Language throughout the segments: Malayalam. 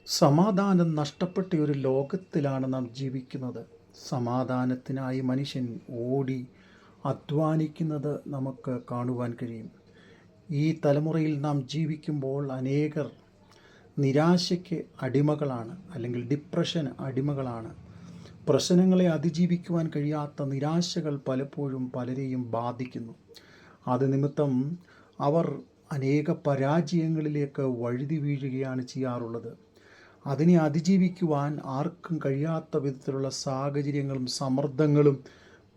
സമാധാനം നഷ്ടപ്പെട്ട ഒരു ലോകത്തിലാണ് നാം ജീവിക്കുന്നത്. സമാധാനത്തിനായി മനുഷ്യൻ ഓടി അധ്വാനിക്കുന്നത് നമുക്ക് കാണുവാൻ കഴിയും. ഈ തലമുറയിൽ നാം ജീവിക്കുമ്പോൾ അനേകർ നിരാശയ്ക്ക് അടിമകളാണ്, അല്ലെങ്കിൽ ഡിപ്രഷന് അടിമകളാണ്. പ്രശ്നങ്ങളെ അതിജീവിക്കുവാൻ കഴിയാത്ത നിരാശകൾ പലപ്പോഴും പലരെയും ബാധിക്കുന്നു. അത് നിമിത്തം അവർ അനേക പരാജയങ്ങളിലേക്ക് വഴുതി വീഴുകയാണ് ചെയ്യാറുള്ളത്. അതിനെ അതിജീവിക്കുവാൻ ആർക്കും കഴിയാത്ത വിധത്തിലുള്ള സാഹചര്യങ്ങളും സമ്മർദ്ദങ്ങളും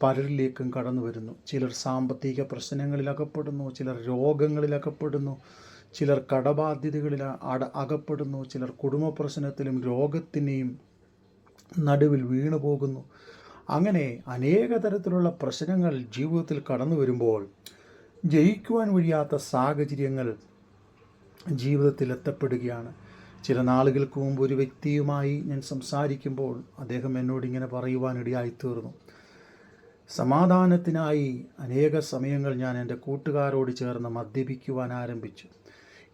പലരിലേക്കും കടന്നു വരുന്നു. ചിലർ സാമ്പത്തിക പ്രശ്നങ്ങളിൽ അകപ്പെടുന്നു, ചിലർ രോഗങ്ങളിൽ അകപ്പെടുന്നു, ചിലർ കടബാധ്യതകളിൽ അകപ്പെടുന്നു, ചിലർ കുടുംബ പ്രശ്നത്തിലും രോഗത്തിനെയും നടുവിൽ വീണു പോകുന്നു. അങ്ങനെ അനേക തരത്തിലുള്ള പ്രശ്നങ്ങൾ ജീവിതത്തിൽ കടന്നു വരുമ്പോൾ ജയിക്കുവാൻ കഴിയാത്ത സാഹചര്യങ്ങൾ ജീവിതത്തിൽ എത്തപ്പെടുകയാണ്. ചില നാളുകൾക്ക് മുമ്പ് ഒരു വ്യക്തിയുമായി ഞാൻ സംസാരിക്കുമ്പോൾ അദ്ദേഹം എന്നോട് ഇങ്ങനെ പറയുവാനിടയായിത്തീർന്നു. സമാധാനത്തിനായി അനേക സമയങ്ങൾ ഞാൻ എൻ്റെ കൂട്ടുകാരോട് ചേർന്ന് മദ്യപിക്കുവാൻ ആരംഭിച്ചു.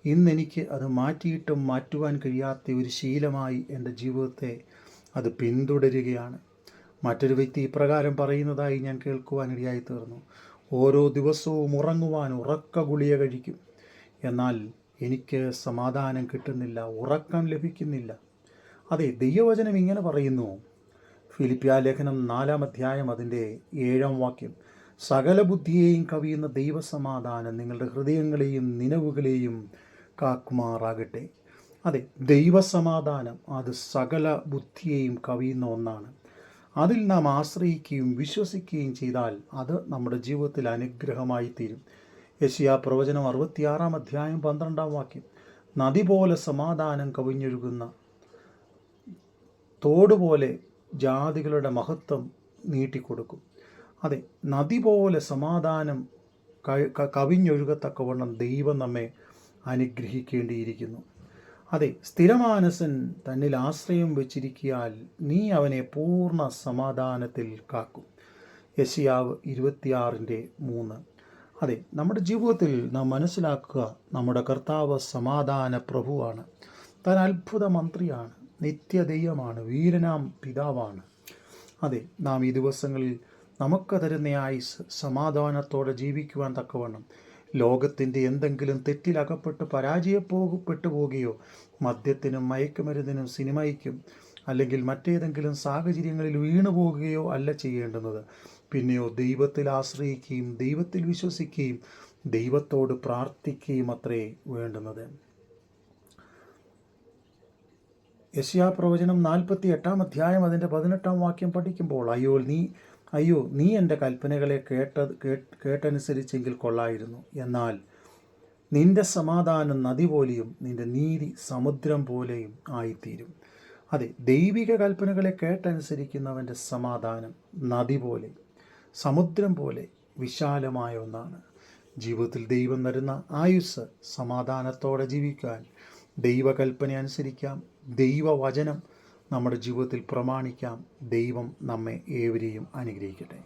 ഇന്നെനിക്ക് അത് മാറ്റിയിട്ടും മാറ്റുവാൻ കഴിയാത്ത ഒരു ശീലമായി എൻ്റെ ജീവിതത്തെ അത് പിന്തുടരുകയാണ്. മറ്റൊരു വ്യക്തി ഇപ്രകാരം പറയുന്നതായി ഞാൻ കേൾക്കുവാനിടയായിത്തീർന്നു. ഓരോ ദിവസവും ഉറങ്ങുവാൻ ഉറക്ക ഗുളിക കഴിക്കും, എന്നാൽ എനിക്ക് സമാധാനം കിട്ടുന്നില്ല, ഉറക്കം ലഭിക്കുന്നില്ല. അതെ, ദൈവവചനം ഇങ്ങനെ പറയുന്നു. ഫിലിപ്പിയ ലേഖനം 4-ാം അധ്യായം അതിൻ്റെ 7-ാം വാക്യം, സകല ബുദ്ധിയെയും കവിയുന്ന ദൈവസമാധാനം നിങ്ങളുടെ ഹൃദയങ്ങളെയും നിലവുകളെയും കാക്കുമാറാകട്ടെ. അതെ, ദൈവസമാധാനം അത് സകല ബുദ്ധിയെയും കവിയുന്ന ഒന്നാണ്. അതിൽ നാം ആശ്രയിക്കുകയും വിശ്വസിക്കുകയും ചെയ്താൽ അത് നമ്മുടെ ജീവിതത്തിൽ അനുഗ്രഹമായി തീരും. യെശയ്യാ പ്രവചനം 66-ാം അധ്യായം 12-ാം വാക്യം, നദി പോലെ സമാധാനം കവിഞ്ഞൊഴുകുന്ന തോടുപോലെ ജാതികളുടെ മഹത്വം നീട്ടിക്കൊടുക്കും. അതെ, നദി പോലെ സമാധാനം കവിഞ്ഞൊഴുകത്തക്കവണ്ണം ദൈവം നമ്മെ അനുഗ്രഹിക്കേണ്ടിയിരിക്കുന്നു. അതെ, സ്ഥിരമാനസൻ തന്നിൽ ആശ്രയം വെച്ചിരിക്കിയാൽ നീ അവനെ പൂർണ്ണ സമാധാനത്തിൽ കാക്കും. യെശയ്യാവ് 26:3. അതെ, നമ്മുടെ ജീവിതത്തിൽ നാം മനസ്സിലാക്കുക, നമ്മുടെ കർത്താവ് സമാധാന പ്രഭുവാണ്. താൻ അത്ഭുത മന്ത്രിയാണ്, നിത്യദൈവമാണ്, വീരനാം പിതാവാണ്. അതെ, നാം ഈ ദിവസങ്ങളിൽ നമുക്ക് തരുന്ന ആയുസ് സമാധാനത്തോടെ ജീവിക്കുവാൻ തക്കവണ്ണം ലോകത്തിൻ്റെ എന്തെങ്കിലും തെറ്റിലകപ്പെട്ട് പരാജയപ്പെട്ടു പോവുകയോ മദ്യത്തിനും മയക്കുമരുന്നിനും സിനിമയ്ക്കും അല്ലെങ്കിൽ മറ്റേതെങ്കിലും സാഹചര്യങ്ങളിൽ വീണു പോകുകയോ അല്ല ചെയ്യേണ്ടുന്നത്. പിന്നെയോ ദൈവത്തിൽ ആശ്രയിക്കുകയും ദൈവത്തിൽ വിശ്വസിക്കുകയും ദൈവത്തോട് പ്രാർത്ഥിക്കുകയും അത്രേ വേണ്ടുന്നത്. യെശയ്യാ പ്രവചനം 48-ാം അധ്യായം അതിൻ്റെ 18-ാം വാക്യം പഠിക്കുമ്പോൾ, അയ്യോ നീ എൻ്റെ കൽപ്പനകളെ കേട്ടനുസരിച്ചെങ്കിൽ കൊള്ളായിരുന്നു. എന്നാൽ നിന്റെ സമാധാനം നദി പോലെയും നിന്റെ നീതി സമുദ്രം പോലെയും ആയിത്തീരും. അതെ, ദൈവിക കൽപ്പനകളെ കേട്ടനുസരിക്കുന്നവൻ്റെ സമാധാനം നദി പോലെ, സമുദ്രം പോലെ വിശാലമായ ഒന്നാണ്. ജീവിതത്തിൽ ദൈവം തരുന്ന ആയുസ് സമാധാനത്തോടെ ജീവിക്കാൻ ദൈവകൽപ്പന അനുസരിക്കാം, ദൈവവചനം നമ്മുടെ ജീവിതത്തിൽ പ്രമാണിക്കാം. ദൈവം നമ്മെ ഏവരെയും അനുഗ്രഹിക്കട്ടെ.